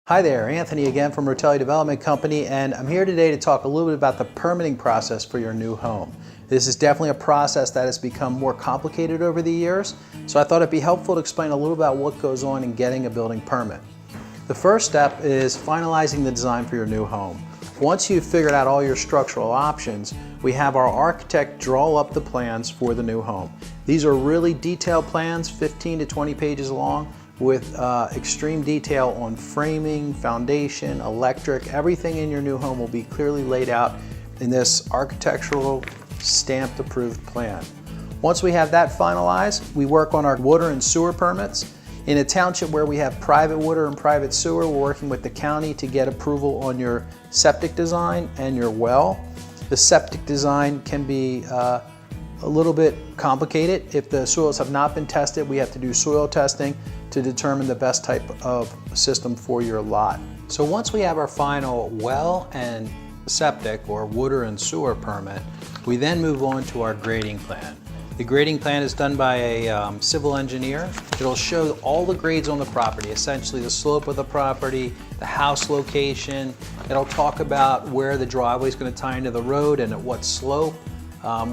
Hi there, Anthony again from Rotelle Development Company, and I'm here today to talk a little bit about the permitting process for your new home. This is definitely a process that has become more complicated over the years, so I thought it'd be helpful to explain a little about what goes on in getting a building permit. The first step is finalizing the design for your new home. Once you've figured out all your structural options, we have our architect draw up the plans for the new home. These are really detailed plans, 15 to 20 pages long, with extreme detail on framing, foundation, electric. Everything in your new home will be clearly laid out in this architectural stamped approved plan. Once we have that finalized, we work on our water and sewer permits. In a township where we have private water and private sewer, we're working with the county to get approval on your septic design and your well. The septic design can be a little bit complicated. If the soils have not been tested, we have to do soil testing to determine the best type of system for your lot. So once we have our final well and septic or water and sewer permit, we then move on to our grading plan. The grading plan is done by a civil engineer. It'll show all the grades on the property, essentially the slope of the property, the house location. It'll talk about where the driveway is going to tie into the road and at what slope.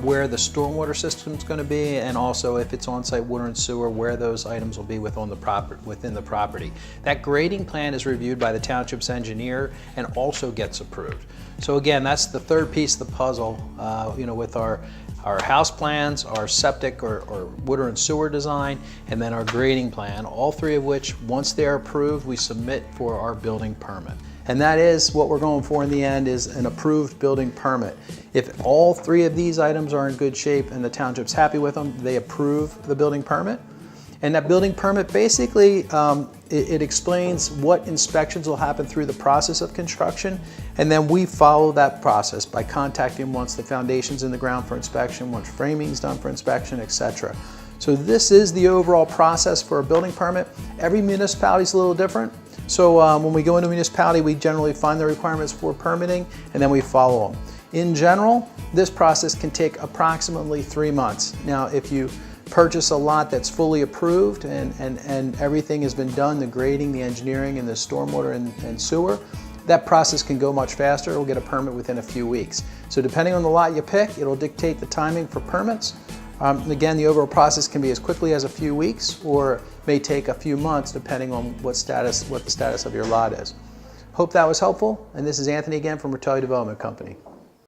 Where the stormwater system is going to be, and also if it's on-site water and sewer, where those items will be within the property. That grading plan is reviewed by the township's engineer and also gets approved. So again, that's the third piece of the puzzle, with our house plans, our septic or water and sewer design, and then our grading plan, all three of which, once they're approved, we submit for our building permit. And that is what we're going for in the end, is an approved building permit. If all three of these items are in good shape and the township's happy with them, they approve the building permit. And that building permit basically, it explains what inspections will happen through the process of construction, and then we follow that process by contacting once the foundation's in the ground for inspection, once framing's done for inspection, etc. So this is the overall process for a building permit. Every municipality is a little different. So when we go into a municipality, we generally find the requirements for permitting and then we follow them. In general, this process can take approximately 3 months. Now, if you purchase a lot that's fully approved and everything has been done, the grading, the engineering, and the stormwater and sewer, that process can go much faster. It'll get a permit within a few weeks. So depending on the lot you pick, it'll dictate the timing for permits. Again, the overall process can be as quickly as a few weeks or may take a few months depending on what the status of your lot is. Hope that was helpful, and this is Anthony again from Rotelle Development Company.